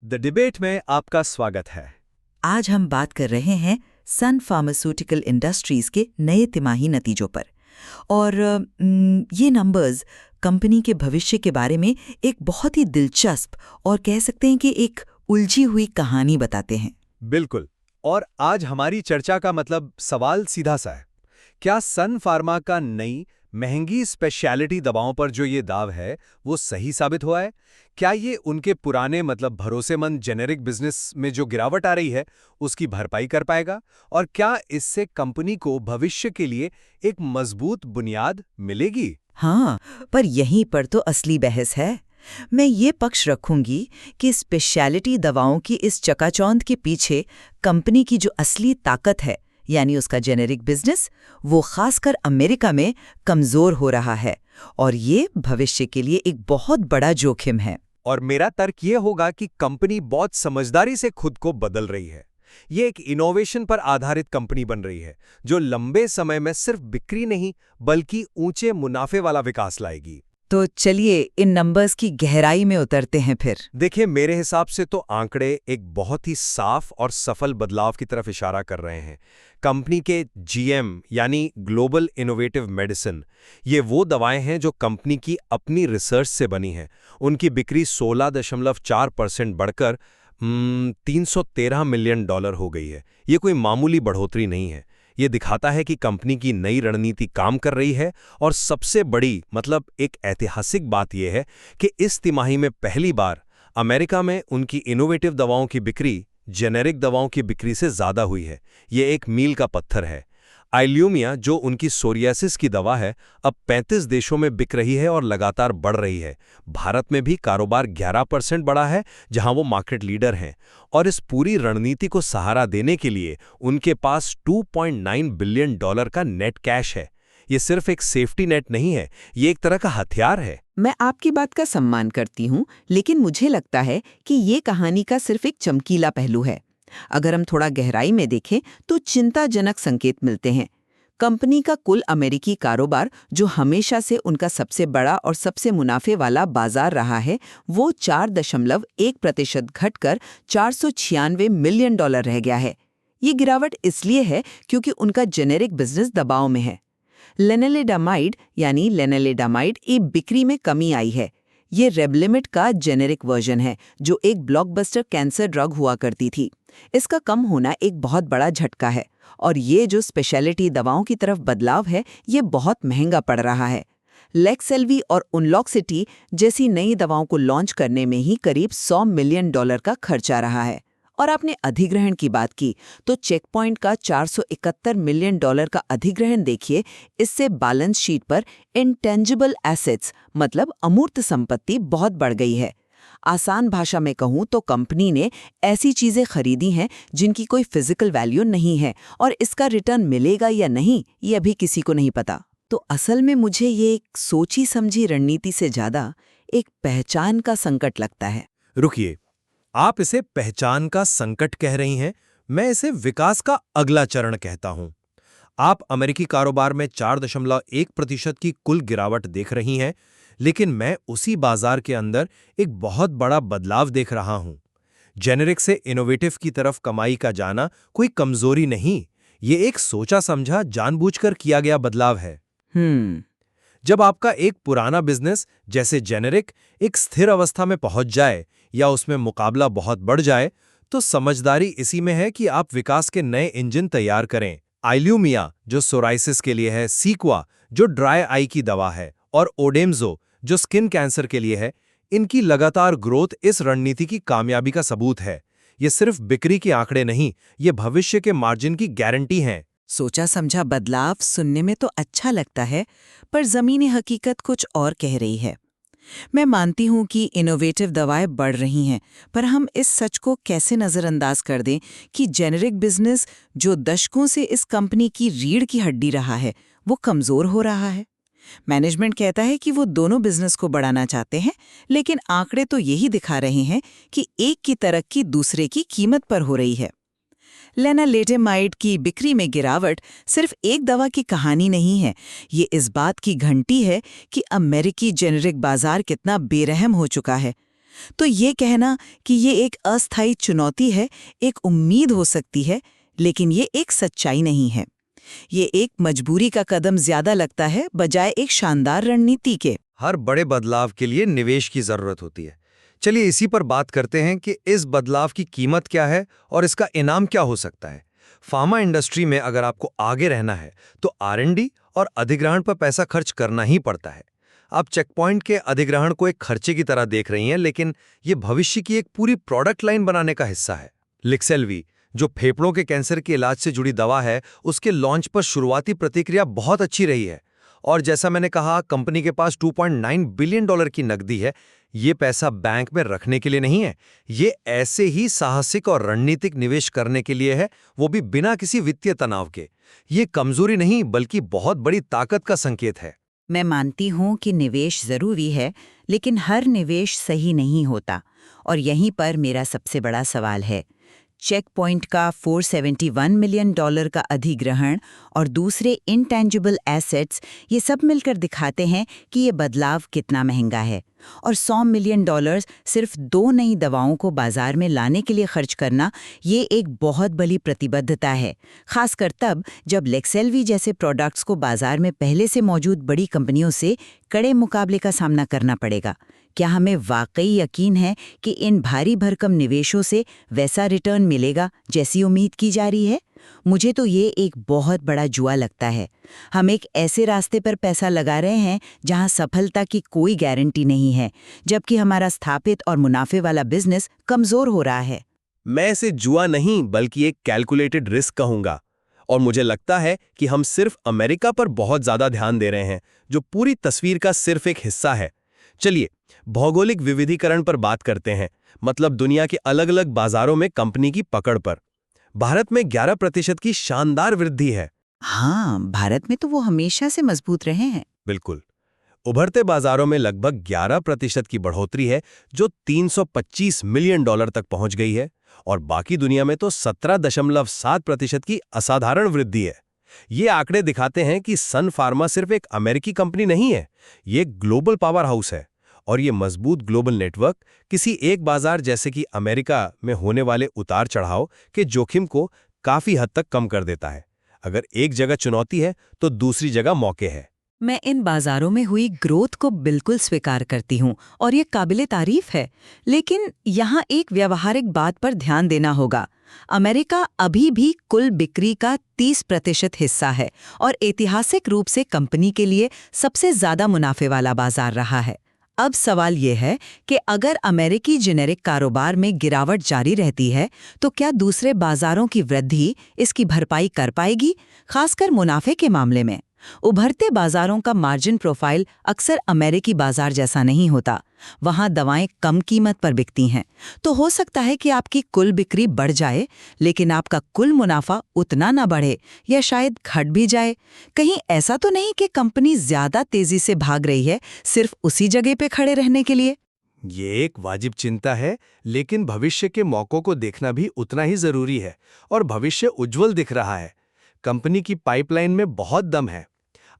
The debate में आपका स्वागत है। आज हम बात कर रहे हैं सन फार्मास्यूटिकल इंडस्ट्रीज के नए तिमाही नतीजों पर। और ये नंबर्स कंपनी के भविष्य के बारे में एक बहुत ही दिलचस्प और कह सकते हैं कि एक उलझी हुई कहानी बताते हैं। बिल्कुल। और आज हमारी चर्चा का मतलब सवाल सीधा सा है। क्या सन फार्मा का नई महंगी स्पेशलिटी दवाओं पर जो ये दाव है वो सही साबित हुआ है? क्या ये उनके पुराने भरोसेमंद जेनेरिक बिजनेस में जो गिरावट आ रही है उसकी भरपाई कर पाएगा? और क्या इससे कंपनी को भविष्य के लिए एक मजबूत बुनियाद मिलेगी? हाँ, पर यहीं पर तो असली बहस है। मैं ये पक्ष रखूंगी कि स्पेशलिटी दवाओं की इस चकाचौंध के पीछे कंपनी की जो असली ताकत है, यानी उसका जेनेरिक बिजनेस, वो खासकर अमेरिका में कमजोर हो रहा है और ये भविष्य के लिए एक बहुत बड़ा जोखिम है। और मेरा तर्क ये होगा कि कंपनी बहुत समझदारी से खुद को बदल रही है। ये एक इनोवेशन पर आधारित कंपनी बन रही है जो लंबे समय में सिर्फ बिक्री नहीं बल्कि ऊंचे मुनाफे वाला विकास लाएगी। तो चलिए इन नंबर्स की गहराई में उतरते हैं फिर। देखिए, मेरे हिसाब से तो आंकड़े एक बहुत ही साफ और सफल बदलाव की तरफ इशारा कर रहे हैं। कंपनी के जीएम यानी ग्लोबल इनोवेटिव मेडिसिन, ये वो दवाएं हैं जो कंपनी की अपनी रिसर्च से बनी हैं। उनकी बिक्री 16.4% बढ़कर $313 मिलियन हो गई है। ये कोई मामूली बढ़ोतरी नहीं है। ये दिखाता है कि कंपनी की नई रणनीति काम कर रही है। और सबसे बड़ी एक ऐतिहासिक बात यह है कि इस तिमाही में पहली बार अमेरिका में उनकी इनोवेटिव दवाओं की बिक्री जेनेरिक दवाओं की बिक्री से ज़्यादा हुई है। ये एक मील का पत्थर है। आइल्यूमिया, जो उनकी सोरियासिस की दवा है, अब 35 देशों में बिक रही है और लगातार बढ़ रही है। भारत में भी कारोबार 11% बढ़ा है, जहां वो मार्केट लीडर हैं। और इस पूरी रणनीति को सहारा देने के लिए उनके पास $2.9 बिलियन का नेट कैश है। ये सिर्फ एक सेफ्टी नेट नहीं है, ये एक तरह का हथियार है। मैं आपकी बात का सम्मान करती हूँ, लेकिन मुझे लगता है कि ये कहानी का सिर्फ एक चमकीला पहलू है। अगर हम थोड़ा गहराई में देखें तो चिंताजनक संकेत मिलते हैं। कंपनी का कुल अमेरिकी कारोबार, जो हमेशा से उनका सबसे बड़ा और सबसे मुनाफे वाला बाजार रहा है, वो 4.1% घटकर $496 मिलियन रह गया है। ये गिरावट इसलिए है क्योंकि उनका जेनेरिक बिजनेस दबाव में है। लेनेलेडामाइड यानी लेनेलेडामाइड की बिक्री में कमी आई है। ये रेबलिमिट का जेनेरिक वर्जन है, जो एक ब्लॉकबस्टर कैंसर ड्रग हुआ करती थी। इसका कम होना एक बहुत बड़ा झटका है। और ये जो स्पेशलिटी दवाओं की तरफ बदलाव है, ये बहुत महंगा पड़ रहा है। लेक्सेल्वी और उनलॉक्सिटी जैसी नई दवाओं को लॉन्च करने में ही करीब $100 मिलियन का खर्च आ रहा है। और आपने अधिग्रहण की बात की, तो चेकपॉइंट का $471 मिलियन का अधिग्रहण देखिए। इससे बैलेंस शीट पर इंटेंजिबल एसेट्स अमूर्त संपत्ति बहुत बढ़ गई है। आसान भाषा में कहूँ तो कंपनी ने ऐसी चीजें खरीदी हैं जिनकी कोई फिजिकल वैल्यू नहीं है, और इसका रिटर्न मिलेगा या नहीं ये अभी किसी को नहीं पता। तो असल में मुझे ये एक सोची समझी रणनीति से ज्यादा एक पहचान का संकट लगता है। रुकिए, आप इसे पहचान का संकट कह रही हैं, मैं इसे विकास का अगला चरण कहता हूं। आप अमेरिकी कारोबार में 4.1% की कुल गिरावट देख रही हैं, लेकिन मैं उसी बाजार के अंदर एक बहुत बड़ा बदलाव देख रहा हूं। जेनेरिक से इनोवेटिव की तरफ कमाई का जाना कोई कमजोरी नहीं, ये एक सोचा समझा जानबूझकर किया गया बदलाव है। जब आपका एक पुराना बिजनेस जैसे जेनेरिक एक स्थिर अवस्था में पहुंच जाए या उसमें मुकाबला बहुत बढ़ जाए, तो समझदारी इसी में है कि आप विकास के नए इंजन तैयार करें। आइल्यूमिया, जो सोराइसिस के लिए है, सीक्वा, जो ड्राई आई की दवा है, और ओडेम्जो, जो स्किन कैंसर के लिए है, इनकी लगातार ग्रोथ इस रणनीति की कामयाबी का सबूत है। ये सिर्फ बिक्री के आंकड़े नहीं, ये भविष्य के मार्जिन की गारंटी हैं। सोचा समझा बदलाव सुनने में तो अच्छा लगता है, पर ज़मीनी हकीकत कुछ और कह रही है। मैं मानती हूँ कि इनोवेटिव दवाएं बढ़ रही हैं, पर हम इस सच को कैसे नज़रअंदाज कर दें कि जेनेरिक बिजनेस, जो दशकों से इस कंपनी की रीढ़ की हड्डी रहा है, वो कमज़ोर हो रहा है। मैनेजमेंट कहता है कि वो दोनों बिजनेस को बढ़ाना चाहते हैं, लेकिन आंकड़े तो यही दिखा रहे हैं कि एक की तरक्की दूसरे की कीमत पर हो रही है। लेनालेटेमाइड की बिक्री में गिरावट सिर्फ एक दवा की कहानी नहीं है, ये इस बात की घंटी है कि अमेरिकी जेनेरिक बाजार कितना बेरहम हो चुका है। तो ये कहना कि ये एक अस्थायी चुनौती है, एक उम्मीद हो सकती है, लेकिन ये एक सच्चाई नहीं है। ये एक मजबूरी का कदम ज्यादा लगता है बजाय एक शानदार रणनीति के। हर बड़े बदलाव के लिए निवेश की जरूरत होती है। चलिए इसी पर बात करते हैं कि इस बदलाव की कीमत क्या है और इसका इनाम क्या हो सकता है। फार्मा इंडस्ट्री में अगर आपको आगे रहना है तो R&D और अधिग्रहण पर पैसा खर्च करना ही पड़ता है। आप चेकपॉइंट के अधिग्रहण को एक खर्चे की तरह देख रही हैं, लेकिन ये भविष्य की एक पूरी प्रोडक्ट लाइन बनाने का हिस्सा है। लेक्सेल्वी, जो फेफड़ों के कैंसर के इलाज से जुड़ी दवा है, उसके लॉन्च पर शुरुआती प्रतिक्रिया बहुत अच्छी रही है। और जैसा मैंने कहा, कंपनी के पास $2.9 बिलियन की नकदी है। ये पैसा बैंक में रखने के लिए नहीं है, ये ऐसे ही साहसिक और रणनीतिक निवेश करने के लिए है, वो भी बिना किसी वित्तीय तनाव के। ये कमजोरी नहीं बल्कि बहुत बड़ी ताकत का संकेत है। मैं मानती हूँ कि निवेश जरूरी है, लेकिन हर निवेश सही नहीं होता। और यहीं पर मेरा सबसे बड़ा सवाल है। चेक पॉइंट का $471 मिलियन का अधिग्रहण और दूसरे इंटेंजिबल एसेट्स, ये सब मिलकर दिखाते हैं कि ये बदलाव कितना महंगा है। और $100 मिलियन सिर्फ 2 नई दवाओं को बाजार में लाने के लिए खर्च करना, ये एक बहुत बड़ी प्रतिबद्धता है, खासकर तब जब लेक्सेल्वी जैसे प्रोडक्ट्स को बाजार में पहले से मौजूद बड़ी कंपनियों से कड़े मुकाबले का सामना करना पड़ेगा। क्या हमें वाकई यकीन है कि इन भारी भरकम निवेशों से वैसा रिटर्न मिलेगा जैसी उम्मीद की जा रही है? मुझे तो ये एक बहुत बड़ा जुआ लगता है। हम एक ऐसे रास्ते पर पैसा लगा रहे हैं जहां सफलता की कोई गारंटी नहीं है, जबकि हमारा स्थापित और मुनाफे वाला बिजनेस कमजोर हो रहा है। मैं इसे जुआ नहीं बल्कि एक कैलकुलेटेड रिस्क कहूंगा। और मुझे लगता है कि हम सिर्फ अमेरिका पर बहुत ज्यादा ध्यान दे रहे हैं, जो पूरी तस्वीर का सिर्फ एक हिस्सा है। चलिए भौगोलिक विविधीकरण पर बात करते हैं, मतलब दुनिया के अलग अलग बाजारों में कंपनी की पकड़ पर। भारत में 11% की शानदार वृद्धि है। हाँ, भारत में तो वो हमेशा से मजबूत रहे हैं। बिल्कुल। उभरते बाजारों में लगभग 11% की बढ़ोतरी है, जो $325 मिलियन तक पहुंच गई है। और बाकी दुनिया में तो 17.7% की असाधारण वृद्धि है। ये आंकड़े दिखाते हैं कि सन फार्मा सिर्फ एक अमेरिकी कंपनी नहीं है, ये एक ग्लोबल पावर हाउस है। और ये मजबूत ग्लोबल नेटवर्क किसी एक बाजार जैसे कि अमेरिका में होने वाले उतार चढ़ाव के जोखिम को काफी हद तक कम कर देता है। अगर एक जगह चुनौती है तो दूसरी जगह मौके है। मैं इन बाजारों में हुई ग्रोथ को बिल्कुल स्वीकार करती हूँ और ये काबिले तारीफ है, लेकिन यहाँ एक व्यावहारिक बात पर ध्यान देना होगा। अमेरिका अभी भी कुल बिक्री का 30% हिस्सा है और ऐतिहासिक रूप से कंपनी के लिए सबसे ज्यादा मुनाफे वाला बाजार रहा है। अब सवाल ये है कि अगर अमेरिकी जेनेरिक कारोबार में गिरावट जारी रहती है तो क्या दूसरे बाजारों की वृद्धि इसकी भरपाई कर पाएगी, खासकर मुनाफे के मामले में? उभरते बाजारों का मार्जिन प्रोफाइल अक्सर अमेरिकी बाजार जैसा नहीं होता। वहां दवाएं कम कीमत पर बिकती हैं, तो हो सकता है कि आपकी कुल बिक्री बढ़ जाए, लेकिन आपका कुल मुनाफा उतना ना बढ़े या शायद घट भी जाए। कहीं ऐसा तो नहीं कि कंपनी ज्यादा तेजी से भाग रही है सिर्फ उसी जगह पे खड़े रहने के लिए? ये एक वाजिब चिंता है, लेकिन भविष्य के मौकों को देखना भी उतना ही जरूरी है। और भविष्य उज्जवल दिख रहा है। कंपनी की पाइपलाइन में बहुत दम है।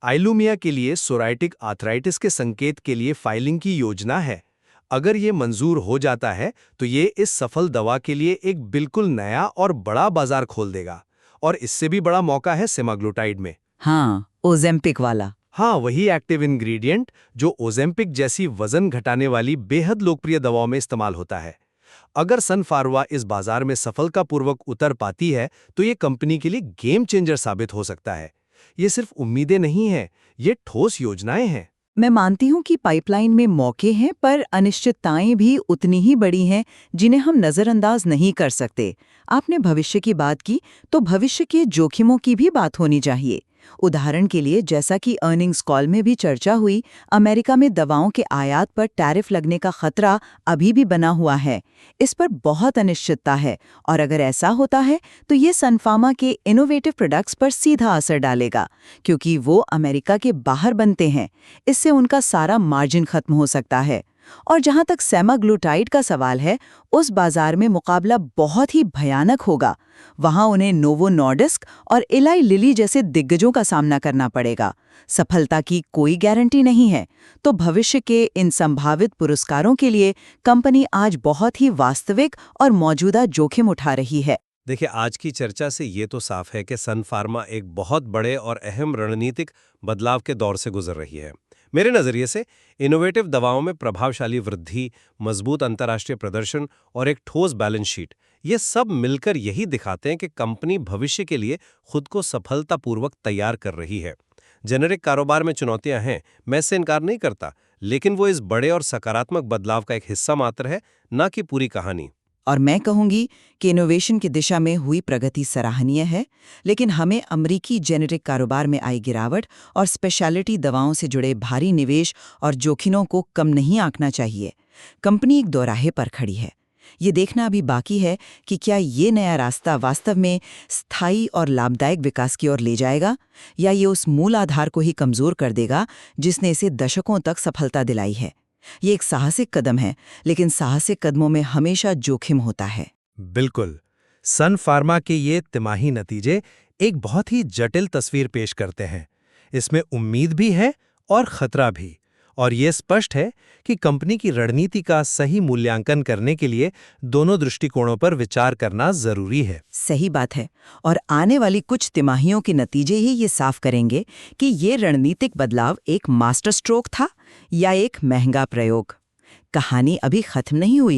आइलूमिया के लिए सोराइटिक आर्थराइटिस के संकेत के लिए फाइलिंग की योजना है। अगर ये मंजूर हो जाता है तो ये इस सफल दवा के लिए एक बिल्कुल नया और बड़ा बाजार खोल देगा। और इससे भी बड़ा मौका है सेमाग्लूटाइड में। हाँ, ओजेम्पिक वाला। हाँ, वही एक्टिव इंग्रेडिएंट जो ओजेम्पिक जैसी वजन घटाने वाली बेहद लोकप्रिय दवाओं में इस्तेमाल होता है। अगर सन फार्मा इस बाजार में सफलतापूर्वक उतर पाती है तो ये कंपनी के लिए गेम चेंजर साबित हो सकता है। ये सिर्फ उम्मीदें नहीं हैं, ये ठोस योजनाएं हैं। मैं मानती हूँ कि पाइपलाइन में मौके हैं, पर अनिश्चितताएं भी उतनी ही बड़ी हैं जिन्हें हम नज़रअंदाज नहीं कर सकते। आपने भविष्य की बात की, तो भविष्य के जोखिमों की भी बात होनी चाहिए। उदाहरण के लिए, जैसा कि अर्निंग्स कॉल में भी चर्चा हुई, अमेरिका में दवाओं के आयात पर टैरिफ लगने का खतरा अभी भी बना हुआ है। इस पर बहुत अनिश्चितता है, और अगर ऐसा होता है तो ये सन फार्मा के इनोवेटिव प्रोडक्ट्स पर सीधा असर डालेगा, क्योंकि वो अमेरिका के बाहर बनते हैं। इससे उनका सारा मार्जिन खत्म हो सकता है। और जहां तक सेमाग्लूटाइड का सवाल है, उस बाजार में मुकाबला बहुत ही भयानक होगा। वहां उन्हें नोवो नॉर्डिस्क और इलाई लिली जैसे दिग्गजों का सामना करना पड़ेगा। सफलता की कोई गारंटी नहीं है। तो भविष्य के इन संभावित पुरस्कारों के लिए कंपनी आज बहुत ही वास्तविक और मौजूदा जोखिम उठा रही है। देखिए, आज की चर्चा से ये तो साफ है कि सन फार्मा एक बहुत बड़े और अहम रणनीतिक बदलाव के दौर से गुजर रही है। मेरे नज़रिए से इनोवेटिव दवाओं में प्रभावशाली वृद्धि, मजबूत अंतर्राष्ट्रीय प्रदर्शन और एक ठोस बैलेंस शीट, ये सब मिलकर यही दिखाते हैं कि कंपनी भविष्य के लिए खुद को सफलतापूर्वक तैयार कर रही है। जेनेरिक कारोबार में चुनौतियां हैं, मैं इससे इनकार नहीं करता, लेकिन वो इस बड़े और सकारात्मक बदलाव का एक हिस्सा मात्र है, न कि पूरी कहानी। और मैं कहूंगी कि इनोवेशन की दिशा में हुई प्रगति सराहनीय है, लेकिन हमें अमेरिकी जेनेरिक कारोबार में आई गिरावट और स्पेशलिटी दवाओं से जुड़े भारी निवेश और जोखिमों को कम नहीं आंकना चाहिए। कंपनी एक दोराहे पर खड़ी है। ये देखना अभी बाकी है कि क्या ये नया रास्ता वास्तव में स्थायी और लाभदायक विकास की ओर ले जाएगा, या ये उस मूल आधार को ही कमजोर कर देगा जिसने इसे दशकों तक सफलता दिलाई है। ये एक साहसिक कदम है, लेकिन साहसिक कदमों में हमेशा जोखिम होता है। बिल्कुल। सन फार्मा के ये तिमाही नतीजे एक बहुत ही जटिल तस्वीर पेश करते हैं। इसमें उम्मीद भी है और खतरा भी, और ये स्पष्ट है कि कंपनी की रणनीति का सही मूल्यांकन करने के लिए दोनों दृष्टिकोणों पर विचार करना जरूरी है। सही बात है, और आने वाली कुछ तिमाहियों के नतीजे ही ये साफ करेंगे कि ये रणनीतिक बदलाव एक मास्टर स्ट्रोक था या एक महंगा प्रयोग। कहानी अभी खत्म नहीं हुई है।